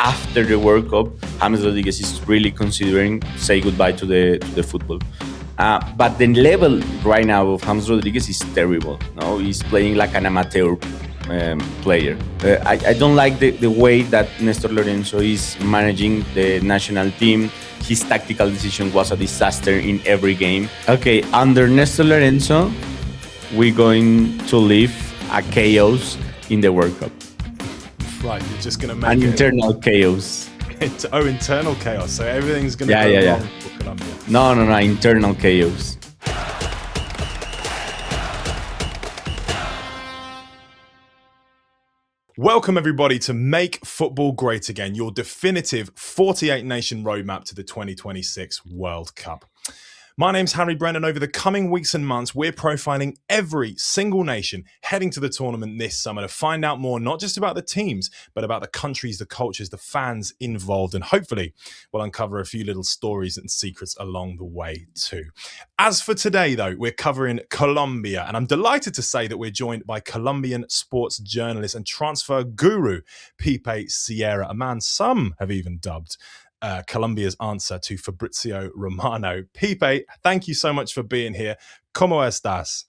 after the World Cup, James Rodriguez is really considering say goodbye to the football. But the level right now of James Rodriguez is terrible. No, he's playing like an amateur player. I don't like the way that Néstor Lorenzo is managing the national team. His tactical decision was a disaster in every game. Okay, under Néstor Lorenzo, we're going to live a chaos in the World Cup. Right, you're just going to make an internal chaos. Internal chaos. So everything's going to go wrong for Colombia. No, internal chaos. Welcome, everybody, to Make Football Great Again, your definitive 48-nation roadmap to the 2026 World Cup. My name's Harry Brent, and over the coming weeks and months, we're profiling every single nation heading to the tournament this summer to find out more, not just about the teams, but about the countries, the cultures, the fans involved, and hopefully we'll uncover a few little stories and secrets along the way too. As for today, though, we're covering Colombia, and I'm delighted to say that we're joined by Colombian sports journalist and transfer guru, Pipe Sierra, a man some have even dubbed Colombia's answer to Fabrizio Romano. Pipe, thank you so much for being here. ¿Cómo estás?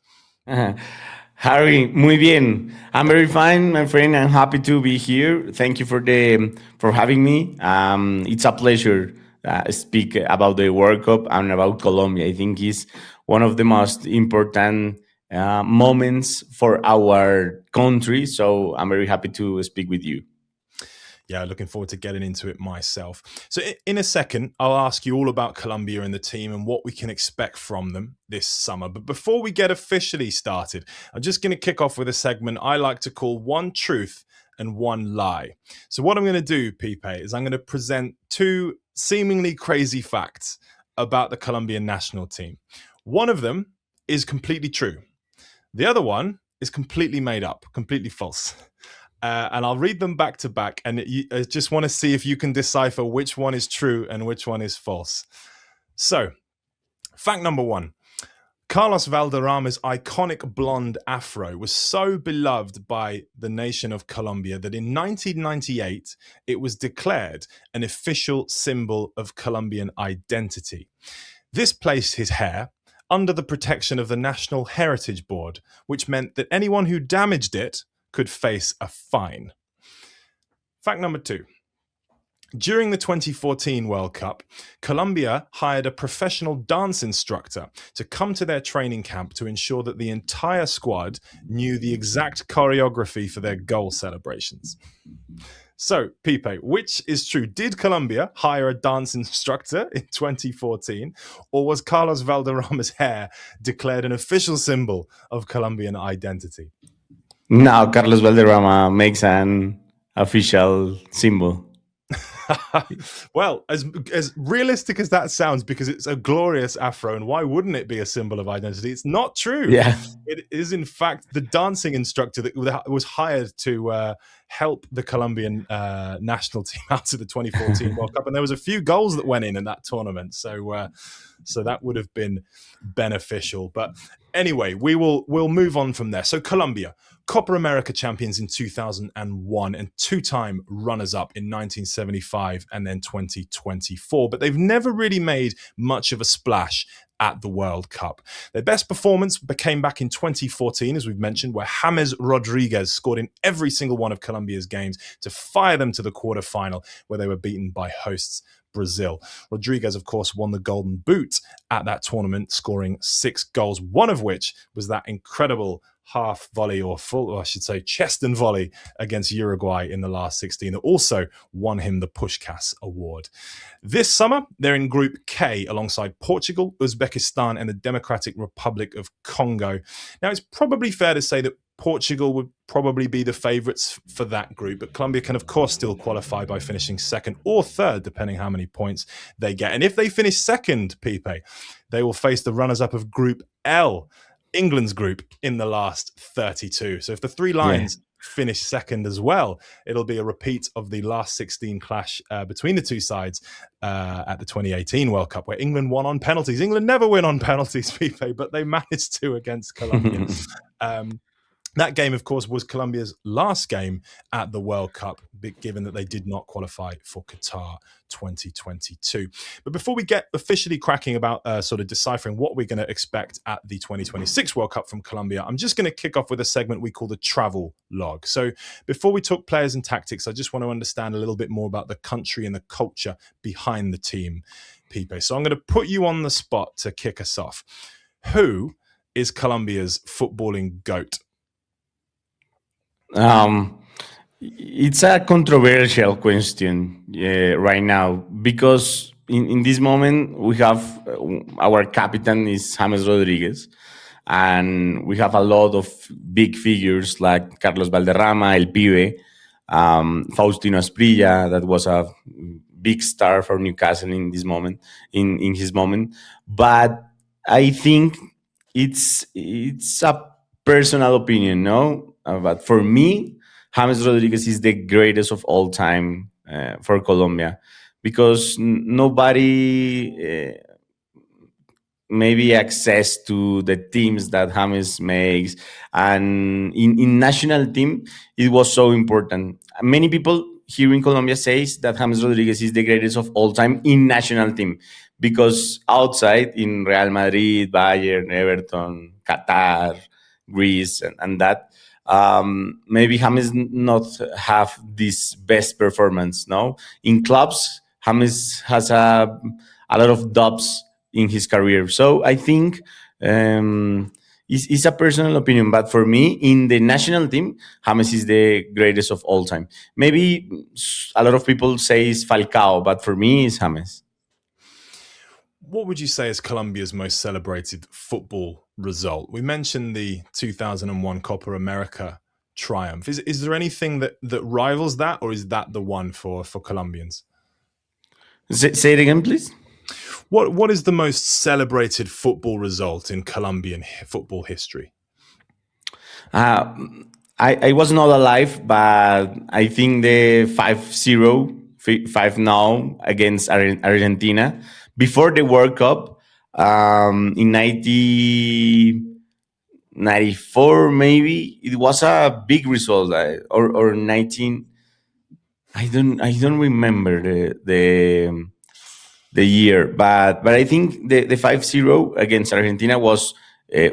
Harry, muy bien. I'm very fine, my friend. I'm happy to be here. Thank you for having me. It's a pleasure to speak about the World Cup and about Colombia. I think it's one of the most important moments for our country. So I'm very happy to speak with you. Yeah, looking forward to getting into it myself. So in a second, I'll ask you all about Colombia and the team and what we can expect from them this summer. But before we get officially started, I'm just going to kick off with a segment I like to call One Truth and One Lie. So what I'm going to do, Pipe, is I'm going to present two seemingly crazy facts about the Colombian national team. One of them is completely true. The other one is completely made up, completely false. And I'll read them back to back, and I just want to see if you can decipher which one is true and which one is false. So, fact number one. Carlos Valderrama's iconic blonde afro was so beloved by the nation of Colombia that in 1998, it was declared an official symbol of Colombian identity. This placed his hair under the protection of the National Heritage Board, which meant that anyone who damaged it could face a fine. Fact number two. During the 2014 World Cup, Colombia hired a professional dance instructor to come to their training camp to ensure that the entire squad knew the exact choreography for their goal celebrations. So, Pipe, which is true? Did Colombia hire a dance instructor in 2014, or was Carlos Valderrama's hair declared an official symbol of Colombian identity? Now, Carlos Valderrama makes an official symbol. Well, as realistic as that sounds, because it's a glorious afro, and why wouldn't it be a symbol of identity? It's not true. Yeah. It is, in fact, the dancing instructor that was hired to help the Colombian national team out to the 2014 World Cup. And there was a few goals that went in that tournament. So that would have been beneficial. But anyway, we'll move on from there. So Colombia, Copa America champions in 2001 and two-time runners-up in 1975 and then 2024. But they've never really made much of a splash at the World Cup. Their best performance came back in 2014, as we've mentioned, where James Rodriguez scored in every single one of Colombia's games to fire them to the quarterfinal, where they were beaten by hosts Brazil. Rodriguez, of course, won the Golden Boot at that tournament, scoring 6 goals, one of which was that incredible half volley or chest and volley against Uruguay in the last 16 that also won him the Puskás Award. This summer, they're in Group K alongside Portugal, Uzbekistan, and the Democratic Republic of Congo. Now, it's probably fair to say that Portugal would probably be the favourites for that group, but Colombia can, of course, still qualify by finishing second or third, depending how many points they get. And if they finish second, Pipe, they will face the runners-up of Group L, England's group, in the last 32. So if the Three Lions finish second as well, it'll be a repeat of the last 16 clash between the two sides at the 2018 World Cup, where England won on penalties. England never win on penalties, Pipe, but they managed to against Colombia. That game, of course, was Colombia's last game at the World Cup, given that they did not qualify for Qatar 2022. But before we get officially cracking about sort of deciphering what we're going to expect at the 2026 World Cup from Colombia, I'm just going to kick off with a segment we call the travel log. So before we talk players and tactics, I just want to understand a little bit more about the country and the culture behind the team, Pipe. So I'm going to put you on the spot to kick us off. Who is Colombia's footballing GOAT? It's a controversial question right now because in this moment we have our captain is James Rodriguez, and we have a lot of big figures like Carlos Valderrama, El Pibe, Faustino Asprilla, that was a big star for Newcastle in this moment, in his moment. But I think it's a personal opinion, no? But for me, James Rodriguez is the greatest of all time for Colombia because nobody maybe access to the teams that James makes, and in national team it was so important. Many people here in Colombia says that James Rodriguez is the greatest of all time in national team because outside in Real Madrid, Bayern, Everton, Qatar, Greece, and that maybe James not have this best performance. No, in clubs, James has a lot of dubs in his career. So I think it's a personal opinion, but for me, in the national team, James is the greatest of all time. Maybe a lot of people say it's Falcao, but for me, it's James. What would you say is Colombia's most celebrated football result? We mentioned the 2001 Copa America triumph. Is there anything that rivals that, or is that the one for Colombians? Say it again, please. What is the most celebrated football result in Colombian football history? I was not alive, but I think the 5-0, 5-0 against Argentina before the World Cup in 1994, maybe it was a big result, or 19. I don't remember the year, but I think the 5-0 against Argentina was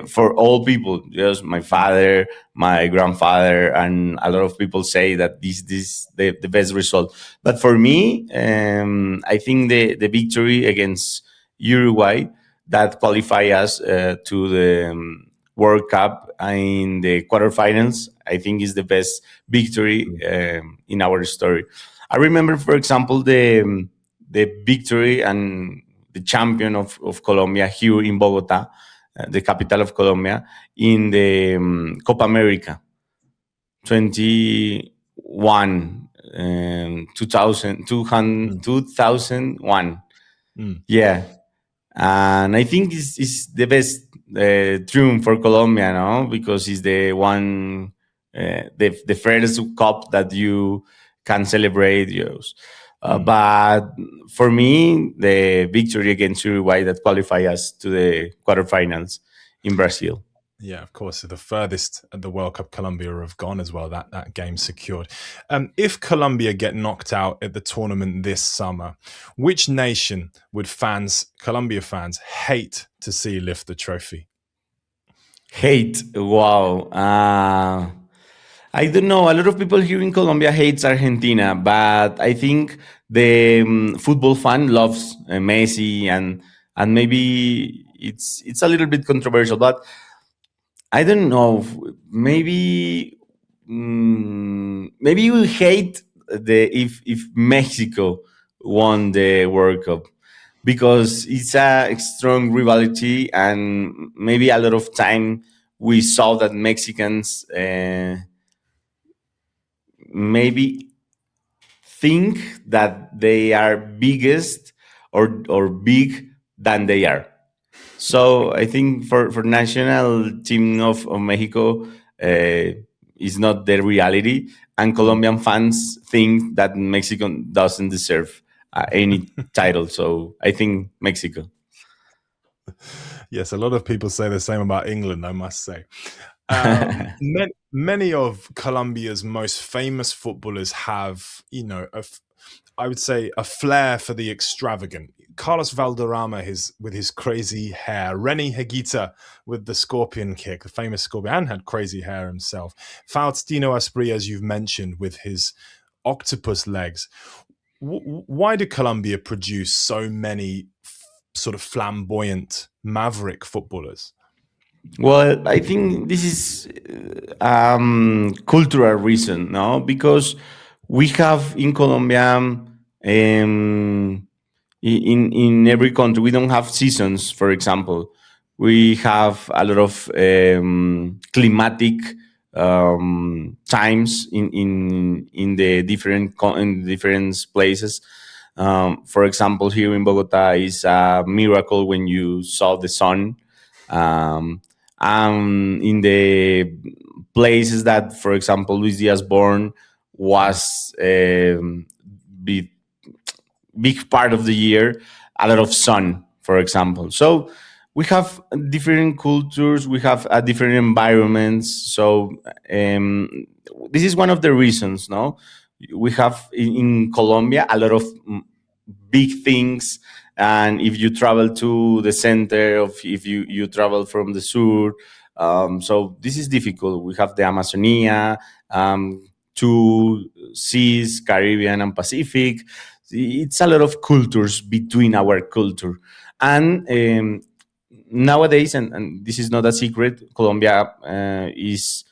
for all people. Just my father, my grandfather, and a lot of people say that this the best result. But for me, I think the victory against Uruguay that qualify us to the World Cup in the quarterfinals, I think is the best victory in our story. I remember, for example, the victory and the champion of Colombia here in Bogota, the capital of Colombia, in the Copa America 21, 2001. Yeah. And I think it's the best triumph for Colombia, no? Because it's the one, the first cup that you can celebrate. But for me, the victory against Uruguay that qualify us to the quarterfinals in Brazil. Yeah, of course. So the furthest at the World Cup Colombia have gone as well. That game secured. If Colombia get knocked out at the tournament this summer, which nation would Colombia fans, hate to see lift the trophy? Hate? Wow. I don't know. A lot of people here in Colombia hates Argentina, but I think the football fan loves Messi, and maybe it's a little bit controversial, but I don't know. Maybe maybe you hate if Mexico won the World Cup because it's a strong rivalry, and maybe a lot of time we saw that Mexicans maybe think that they are biggest or big than they are. So I think for national team of Mexico is not the reality, and Colombian fans think that Mexico doesn't deserve any title. So I think Mexico. Yes, a lot of people say the same about England, I must say. many of Colombia's most famous footballers have, I would say, a flair for the extravagant. Carlos Valderrama, with his crazy hair. Renny Higuita with the scorpion kick, the famous scorpion, and had crazy hair himself. Faustino Asprilla, as you've mentioned, with his octopus legs. Why do Colombia produce so many sort of flamboyant maverick footballers? Well, I think this is cultural reason, no? Because we have in Colombia, in every country, we don't have seasons. For example, we have a lot of climatic times in the different places. For example, here in Bogota is a miracle when you saw the sun. Um, in the places that, for example, Luis Diaz born was big part of the year, a lot of sun, for example. So we have different cultures, we have different environments. So this is one of the reasons, no? We have in Colombia a lot of big things, and if you travel to the center of, if you travel from the sur, so this is difficult. We have the Amazonia, two seas, Caribbean and Pacific. It's a lot of cultures between our culture, and nowadays, and this is not a secret, Colombia is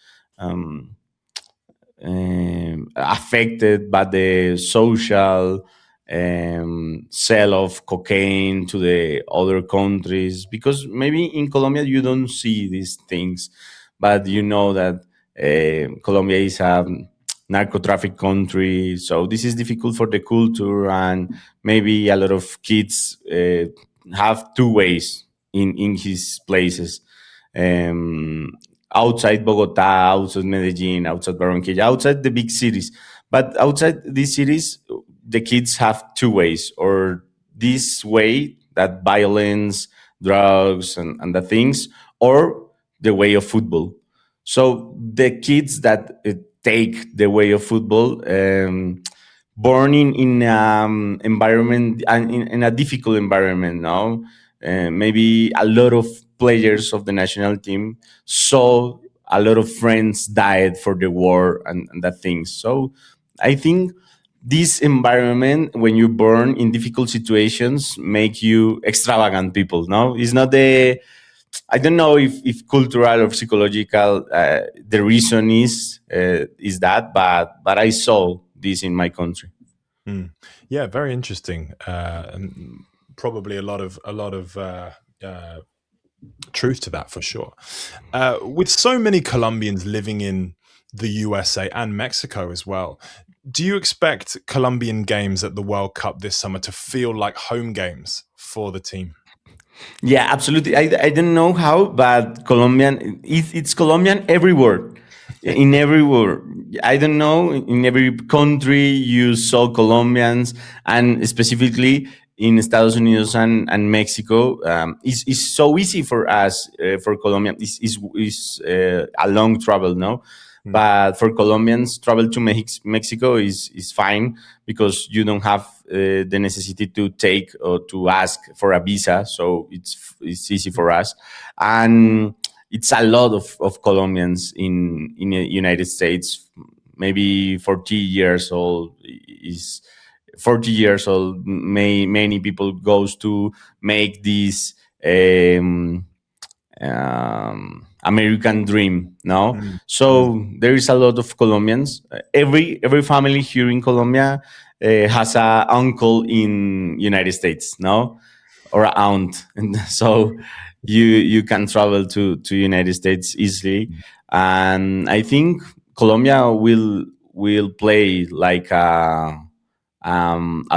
affected by the social sale of cocaine to the other countries, because maybe in Colombia you don't see these things, but you know that Colombia is a narco traffic country, so this is difficult for the culture, and maybe a lot of kids have two ways in his places. Um, Outside Bogota, outside Medellin, outside Barranquilla, outside the big cities. But outside these cities, the kids have two ways, or this way, that violence, drugs, and the things, or the way of football. So the kids that take the way of football, born in environment, and in a difficult environment now, maybe a lot of players of the national team saw a lot of friends died for the war, and that things. So I think this environment, when you're born in difficult situations, make you extravagant people. No, it's not the, I don't know if cultural or psychological the reason is that, but I saw this in my country. Yeah, very interesting, and probably a lot of truth to that, for sure. With so many Colombians living in the USA and Mexico as well, do you expect Colombian games at the World Cup this summer to feel like home games for the team? Yeah, absolutely. I don't know how, but Colombian, it's Colombian everywhere. In every word, I don't know, in every country you saw Colombians, and specifically in Estados Unidos and Mexico. It's so easy for us, for Colombian. Is a long travel, no? But for Colombians, travel to Mexico is fine, because you don't have the necessity to take or to ask for a visa, so it's easy for us. And it's a lot of Colombians in the United States. Maybe 40 years old is 40 years old. Many people goes to make this American dream. No, so there is a lot of Colombians. Every family here in Colombia has a uncle in United States. No, or an aunt, and so you can travel to United States easily. And I think Colombia will play like a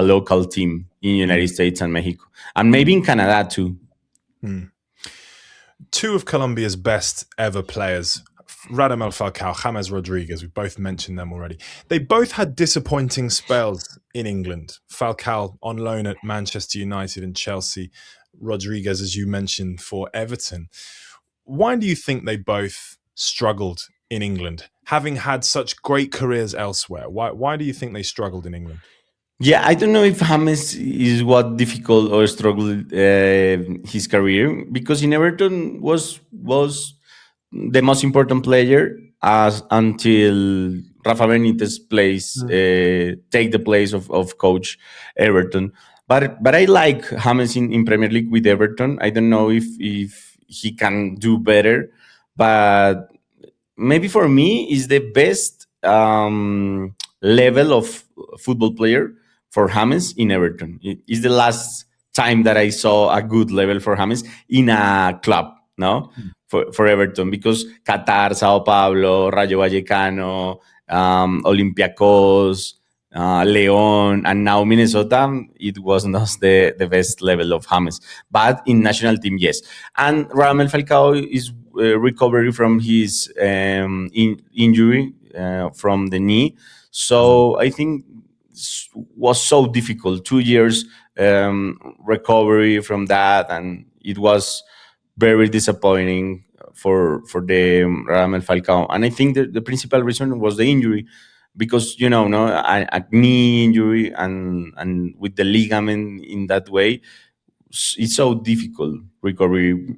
local team in United States and Mexico, and maybe in Canada too. Two of Colombia's best ever players, Radamel Falcao, James Rodriguez, we both mentioned them already. They both had disappointing spells in England. Falcao on loan at Manchester United and Chelsea. Rodriguez, as you mentioned, for Everton. Why do you think they both struggled in England? having had such great careers elsewhere? Why do you think they struggled in England? Yeah, I don't know if James is what difficult or struggled his career, because in Everton was the most important player as until Rafa Benitez plays take the place of coach Everton. But I like James in Premier League with Everton. I don't know if he can do better, but maybe for me is the best level of football player for James in Everton. It is the last time that I saw a good level for James in a club, no, for Everton, because Qatar, Sao Paulo, Rayo Vallecano, Olympiacos, Leon, and now Minnesota, it was not the best level of James. But in national team, yes. And Ramel Falcao is recovery from his injury from the knee. So I think was so difficult. 2 years recovery from that, and it was very disappointing for the Ramel Falcao. And I think the principal reason was the injury, because no, a knee injury and with the ligament in that way, it's so difficult recovery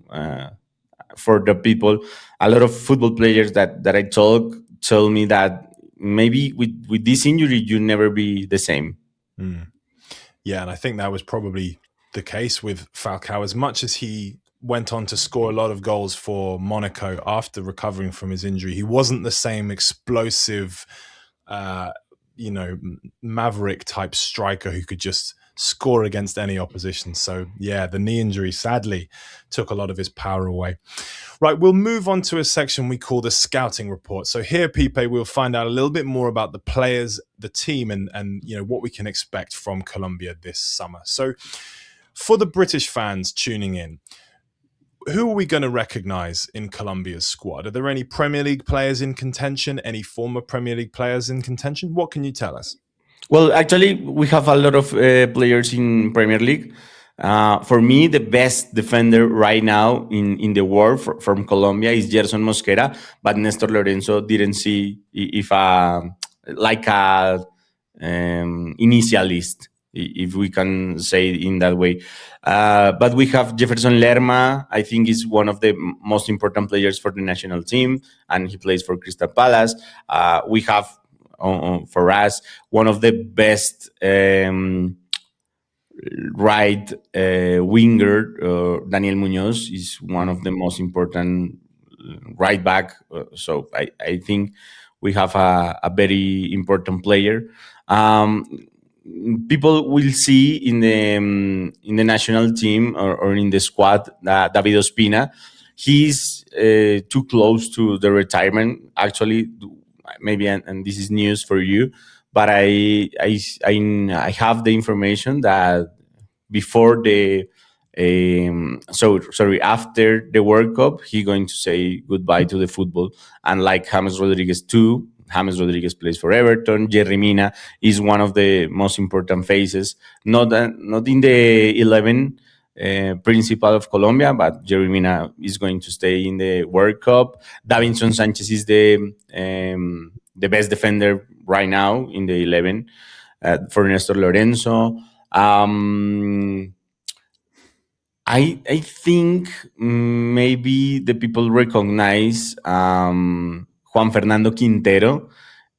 for the people. A lot of football players that I talk tell me that maybe with this injury you never be the same. Yeah, and I think that was probably the case with Falcao. As much as he went on to score a lot of goals for Monaco after recovering from his injury, he wasn't the same explosive, maverick type striker who could just score against any opposition. So yeah, the knee injury sadly took a lot of his power away. Right, we'll move on to a section we call the scouting report. So here, Pipe, we'll find out a little bit more about the players, the team, and what we can expect from Colombia this summer. So for the British fans tuning in, who are we going to recognize in Colombia's squad? Are there any Premier League players in contention? Any former Premier League players in contention? What can you tell us? Well, actually, we have a lot of players in Premier League. For me, the best defender right now in the world from Colombia is Gerson Mosquera, but Néstor Lorenzo didn't see if like a initialist, if we can say it in that way. But we have Jefferson Lerma. I think is one of the most important players for the national team, and he plays for Crystal Palace. We have for us one of the best right winger. Daniel Munoz is one of the most important right back. So I think we have a very important player. People will see in the national team or in the squad David Ospina. He's too close to the retirement. Actually, maybe, and this is news for you, but I have the information that before the after the World Cup, he going to say goodbye to the football. And like James Rodriguez too. James Rodriguez plays for Everton. Jerry Mina is one of the most important faces, not in the 11 principal of Colombia, but Jerry Mina is going to stay in the World Cup. Davinson Sanchez is the best defender right now in the 11 for Néstor Lorenzo. I think maybe the people recognize Juan Fernando Quintero,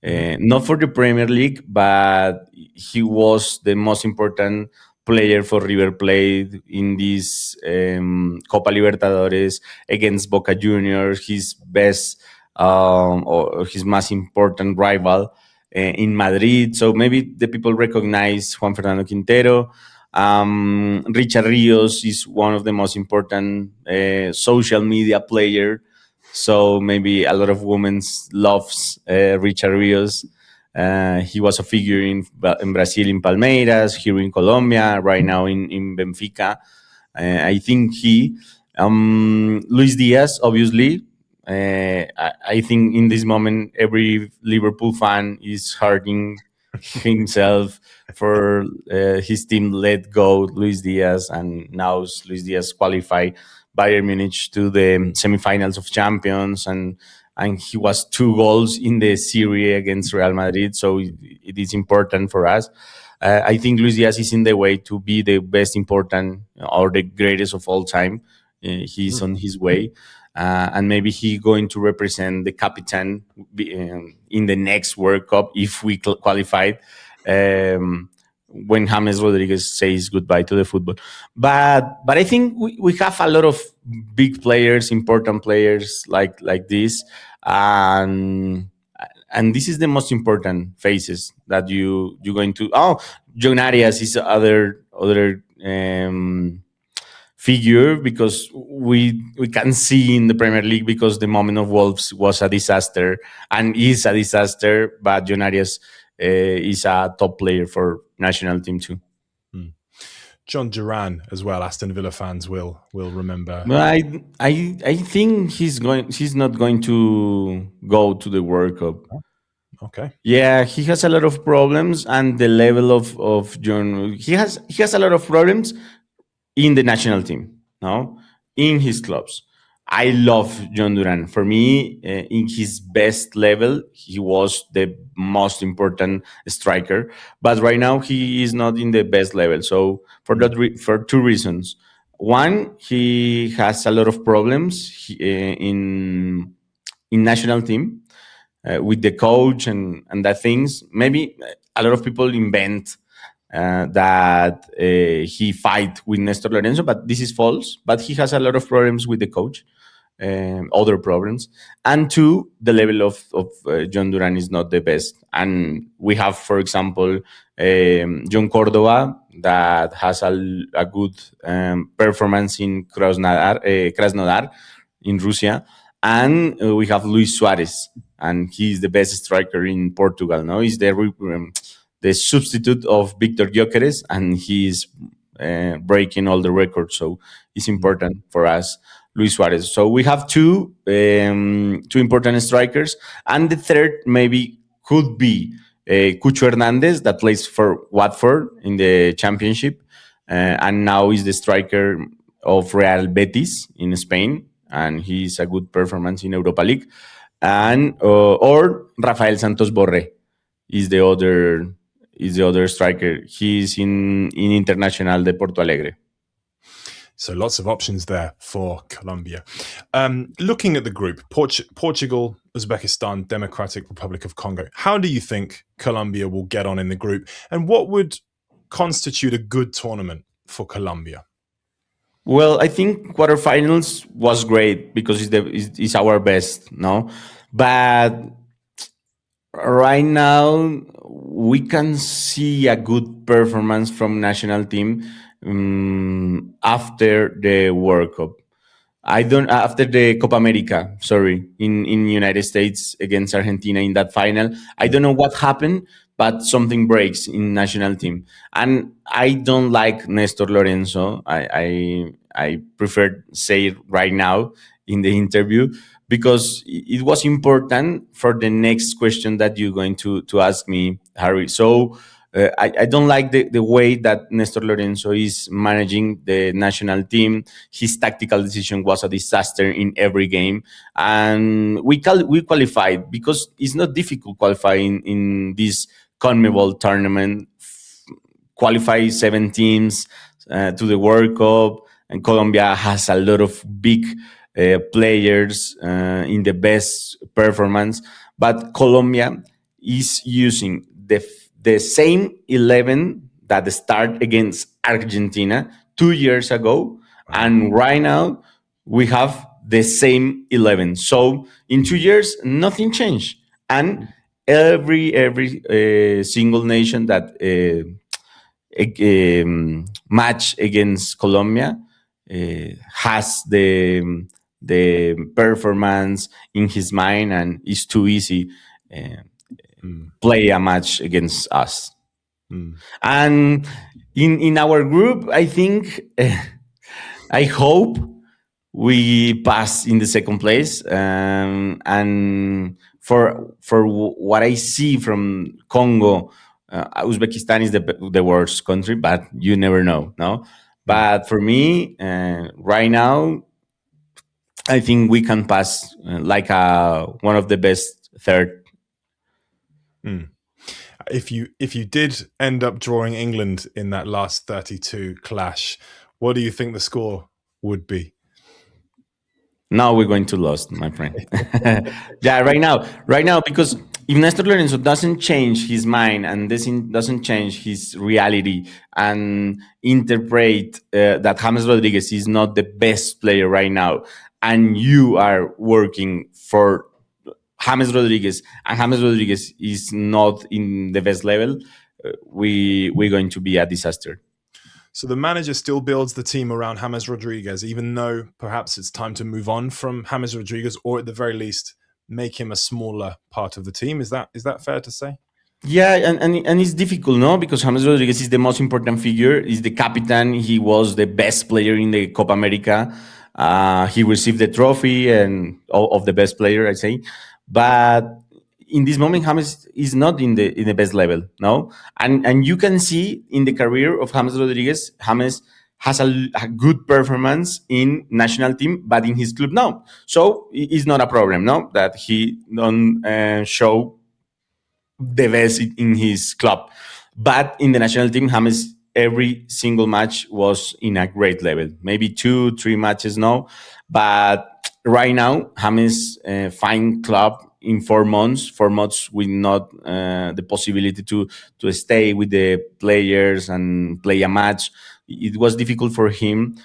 not for the Premier League, but he was the most important player for River Plate in this Copa Libertadores against Boca Juniors, his best or his most important rival in Madrid. So maybe the people recognize Juan Fernando Quintero. Richard Rios is one of the most important social media player. So maybe a lot of women loves Richard Rios. He was a figure in Brazil, in Palmeiras, here in Colombia, right now in Benfica. I think Luis Diaz, obviously. I think in this moment, every Liverpool fan is hurting himself for his team let go Luis Diaz, and now Luis Diaz qualified Bayern Munich to the semifinals of Champions, and and he was 2 goals in the series against Real Madrid. So it is important for us. I think Luis Diaz is in the way to be the best important or the greatest of all time. He's on his way, and maybe he going to represent the captain in the next World Cup if we qualified. When James Rodriguez says goodbye to the football, but I think we have a lot of big players, important players like this, and this is the most important phases that you're going to. Oh, John Arias is other figure, because we can see in the Premier League, because the moment of Wolves was a disaster and is a disaster, but John Arias is a top player for national team too. John Duran as well. Aston Villa fans will remember. But I think he's not going to go to the World Cup. Okay. Yeah, he has a lot of problems, and the level of John, he has a lot of problems in the national team, no, in his clubs. I love John Duran. For me, in his best level, he was the most important striker. But right now, he is not in the best level. So for 2 reasons. One, he has a lot of problems in national team, with the coach and that things. Maybe a lot of people invent that he fight with Néstor Lorenzo, but this is false. But he has a lot of problems with the coach, other problems. And two, the level of John Duran is not the best. And we have, for example, John Cordova, that has a good performance in Krasnodar in Russia. And we have Luis Suarez, and he's the best striker in Portugal. No, he's the substitute of Victor Gyökeres, and he's breaking all the records. So it's important for us, Luis Suarez. So we have two important strikers, and the third maybe could be Cucho Hernandez, that plays for Watford in the Championship, and now is the striker of Real Betis in Spain, and he's a good performance in Europa League. And or Rafael Santos Borré is the other striker. He's in Internacional de Porto Alegre. So lots of options there for Colombia. Looking at the group, Portugal, Uzbekistan, Democratic Republic of Congo. How do you think Colombia will get on in the group? And what would constitute a good tournament for Colombia? Well, I think quarterfinals was great because it's our best, no? But right now we can see a good performance from national team after the World Cup. I don't after the Copa America, sorry, in United States against Argentina in that final. I don't know what happened, but something breaks in national team, and I don't like Néstor Lorenzo. I prefer say it right now in the interview, because it was important for the next question that you're going to ask me, Harry. So I don't like the way that Néstor Lorenzo is managing the national team. His tactical decision was a disaster in every game, and we qualified, because it's not difficult qualifying in this CONMEBOL tournament. Qualify 7 teams to the World Cup, and Colombia has a lot of big players in the best performance, but Colombia is using the same 11 that start against Argentina 2 years ago, and right now we have the same 11. So in 2 years, nothing changed, and every single nation that match against Colombia has the performance in his mind, and it's too easy play a match against us. And in our group, I think I hope we pass in the second place, and for what I see from Congo, Uzbekistan is the worst country, but you never know, no. But for me, right now, I think we can pass like one of the best third. If you did end up drawing England in that last 32 clash, what do you think the score would be? Now we're going to lose, my friend. Yeah, right now, because if Néstor Lorenzo doesn't change his mind and doesn't change his reality and interpret that James Rodriguez is not the best player right now, and you are working for James Rodriguez, and James Rodriguez is not in the best level, we're going to be a disaster. So the manager still builds the team around James Rodriguez, even though perhaps it's time to move on from James Rodriguez, or at the very least, make him a smaller part of the team. Is that fair to say? Yeah, and it's difficult, no? Because James Rodriguez is the most important figure. He's the captain. He was the best player in the Copa America. He received the trophy and of the best player, I say. But in this moment, James is not in the best level, no? And you can see in the career of James Rodriguez, James has a good performance in national team, but in his club, no. So it's not a problem, no? That he don't show the best in his club. But in the national team, James every single match was in a great level. Maybe 2, 3 matches now, but right now James find club in 4 months. 4 months with not the possibility to stay with the players and play a match. It was difficult for him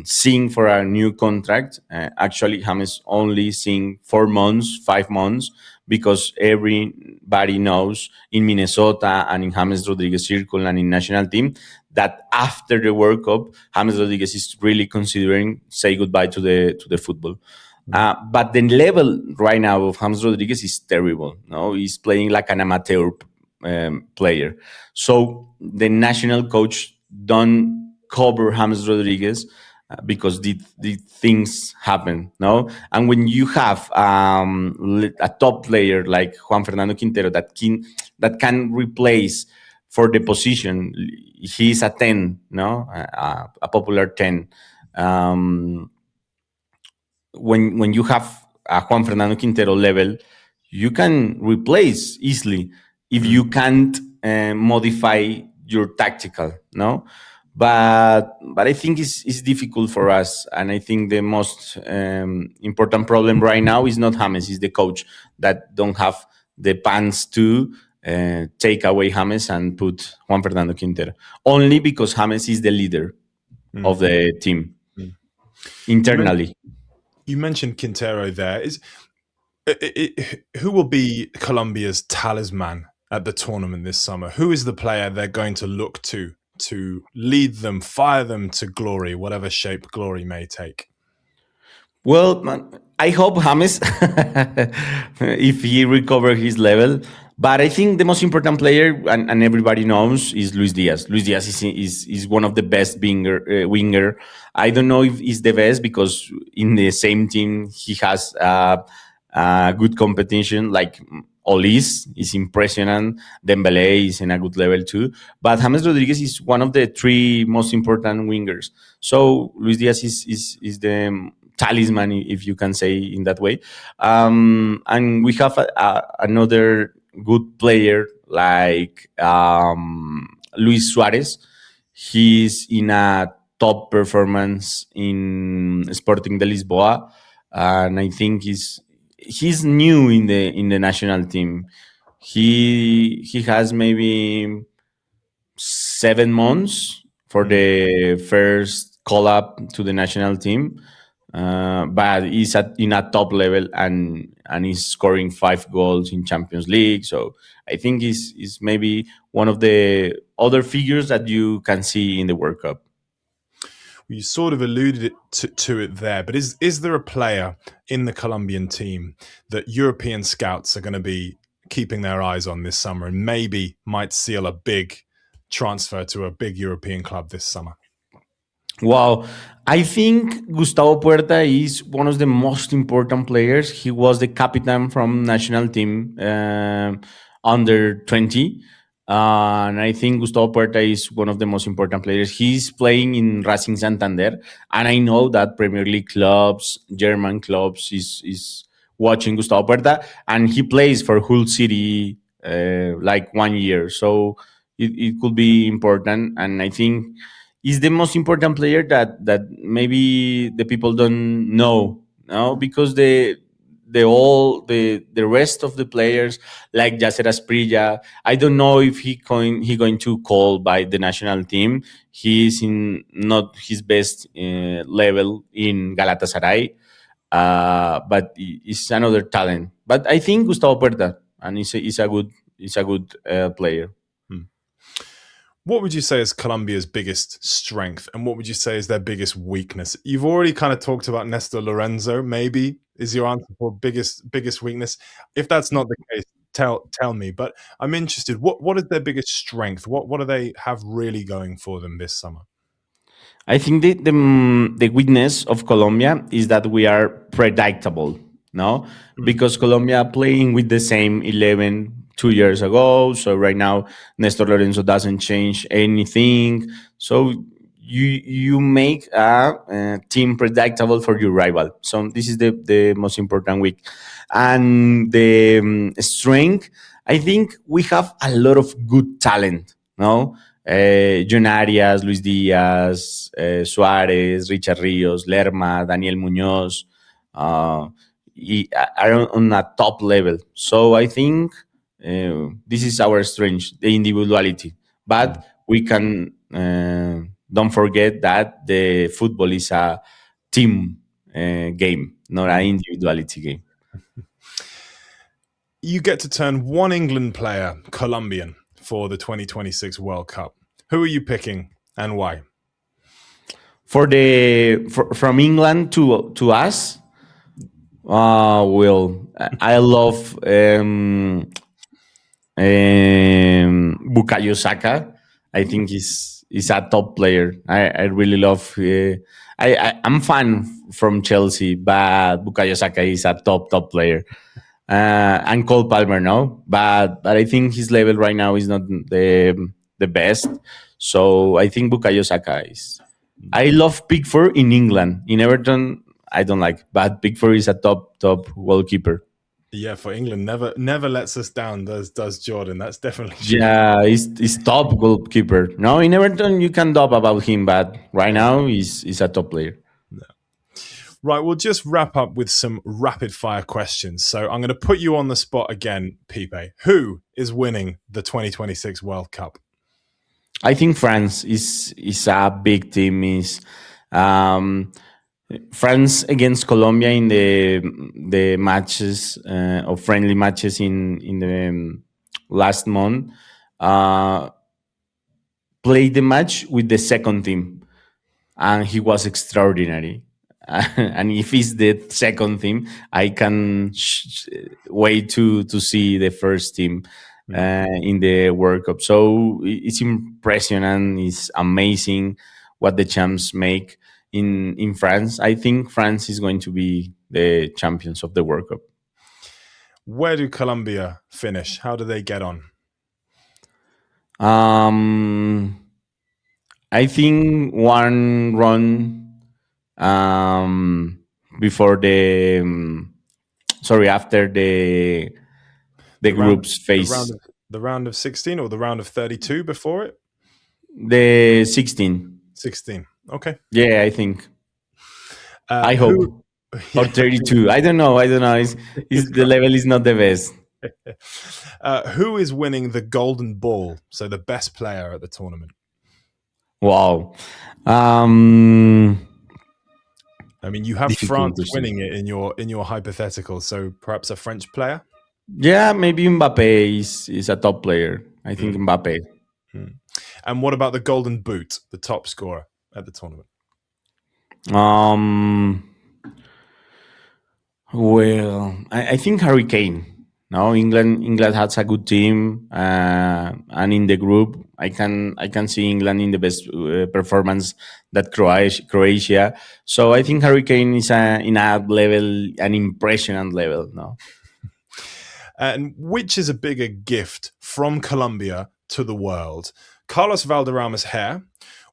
seeing for a new contract. Actually, James only seeing 4 months, 5 months, because everybody knows in Minnesota and in James Rodriguez circle and in national team that after the World Cup, James Rodriguez is really considering say goodbye to the football. But the level right now of James Rodriguez is terrible. No, he's playing like an amateur player. So the national coach don't cover James Rodriguez because the things happen, no? And when you have a top player like Juan Fernando Quintero that can replace for the position, he's a 10, no, a popular 10. Um, when you have a Juan Fernando Quintero level, you can replace easily if you can't modify your tactical, no. But I think it's difficult for us, and I think the most important problem right now is not James, is the coach that don't have the pants to take away James and put Juan Fernando Quintero, only because James is the leader of the team internally. You mentioned Quintero there. Who will be Colombia's talisman at the tournament this summer? Who is the player they're going to look to lead them, fire them to glory, whatever shape glory may take? Well, I hope James, if he recover his level. But I think the most important player, and everybody knows, is Luis Diaz. Luis Diaz is one of the best winger. I don't know if he's the best because in the same team he has good competition like Olis is impressionant. Dembele is in a good level too. But James Rodriguez is one of the 3 most important wingers. So Luis Diaz is the talisman, if you can say in that way. And we have another good player like Luis Suarez. He's in a top performance in Sporting de Lisboa, and I think he's new in the national team. He has maybe 7 months for the first call up to the national team, but he's in a top level and he's scoring 5 goals in Champions League. So I think he's maybe one of the other figures that you can see in the World Cup. You sort of alluded to it there, but is there a player in the Colombian team that European scouts are going to be keeping their eyes on this summer and maybe might seal a big transfer to a big European club this summer? Wow. I think Gustavo Puerta is one of the most important players. He was the captain from national team under 20. And I think Gustavo Puerta is one of the most important players. He's playing in Racing Santander, and I know that Premier League clubs, German clubs, is watching Gustavo Puerta, and he plays for Hull City like 1 year. So it could be important, and I think he's the most important player that maybe the people don't know, no, because the rest of the players like Yasser Asprilla, I don't know if he going to call by the national team. He is in not his best level in Galatasaray, but he's another talent. But I think Gustavo Puerta, and he's a good player. Hmm. What would you say is Colombia's biggest strength, and what would you say is their biggest weakness? You've already kind of talked about Néstor Lorenzo. Maybe is your answer for biggest weakness. If that's not the case, tell me. But I'm interested. What is their biggest strength? What do they have really going for them this summer? I think the weakness of Colombia is that we are predictable, no? Because Colombia playing with the same 11 2 years ago. So right now, Néstor Lorenzo doesn't change anything. So you make a team predictable for your rival. So this is the most important week. And the strength, I think we have a lot of good talent, no? John Arias, Luis Diaz, Suarez, Richard Rios, Lerma, Daniel Munoz are on a top level. So I think this is our strength, the individuality. But we can don't forget that the football is a team game, not an individuality game. You get to turn one England player Colombian for the 2026 World Cup. Who are you picking and why? From England to us, well, I love Bukayo Saka. I think he's a top player. I really love. I'm fan from Chelsea, but Bukayo Saka is a top player. And Cole Palmer, no, but I think his level right now is not the best. So I think Bukayo Saka is. I love Pickford in England. In Everton, I don't like, but Pickford is a top goalkeeper. Yeah, for England, never lets us down. Does Jordan? That's definitely true. Yeah, he's top goalkeeper. No, in Everton you can dub about him, but right now he's a top player. Right, we'll just wrap up with some rapid fire questions. So I'm going to put you on the spot again, Pipe. Who is winning the 2026 World Cup? I think France is a big team. Is France against Colombia in the matches or friendly matches in the last month. Played the match with the second team, and he was extraordinary. And if he's the second team, I can wait to see the first team in the World Cup. So it's impressive. It's amazing what the champs make in France. I think France is going to be the champions of the World Cup. Where do Colombia finish? How do they get on? I think one run before after the groups phase. The round of 16 or the round of 32 before it? The 16. 16. Okay. Yeah, I think. I hope. Or 32. I don't know. The level is not the best. Who is winning the Golden Ball? So the best player at the tournament. Wow. I mean, you have France winning it in your hypothetical. So perhaps a French player. Yeah, maybe Mbappe is a top player. I think Mbappe. And what about the Golden Boot, the top scorer at the tournament? Well, I think Harry Kane. No, England has a good team, and in the group, I can see England in the best performance that Croatia. So I think Harry Kane is in a level, an impressionant level. No. And which is a bigger gift from Colombia to the world? Carlos Valderrama's hair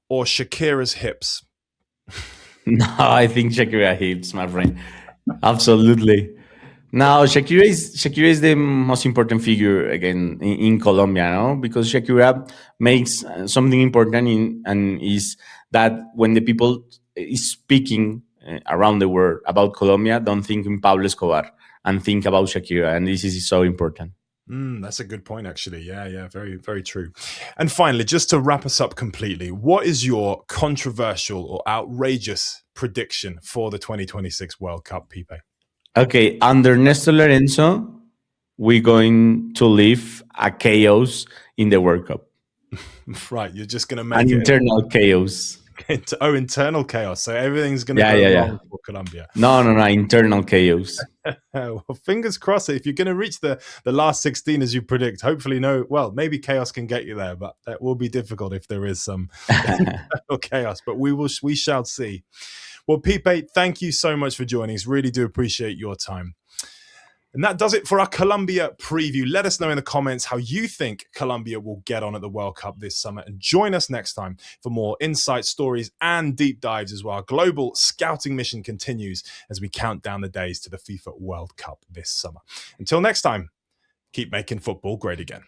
or Shakira's hips? No, I think Shakira hips, my friend. Absolutely. Now, Shakira is the most important figure again in Colombia, no? Because Shakira makes something important and is that when the people is speaking around the world about Colombia, don't think in Pablo Escobar and think about Shakira, and this is so important. That's a good point, actually. Yeah, very, very true. And finally, just to wrap us up completely, what is your controversial or outrageous prediction for the 2026 World Cup, Pipe? Okay, under Néstor Lorenzo, we're going to live a chaos in the World Cup. Right, you're just going to An make it internal chaos. internal chaos. So everything's going to Yeah, go yeah, yeah. wrong for Colombia. No, internal chaos. Well, fingers crossed. If you're going to reach the last 16 as you predict, hopefully, maybe chaos can get you there, but that will be difficult if there is some chaos. But we shall see. Well, Pipe, thank you so much for joining us. Really do appreciate your time. And that does it for our Colombia preview. Let us know in the comments how you think Colombia will get on at the World Cup this summer. And join us next time for more insight, stories, and deep dives as well. Our global scouting mission continues as we count down the days to the FIFA World Cup this summer. Until next time, keep making football great again.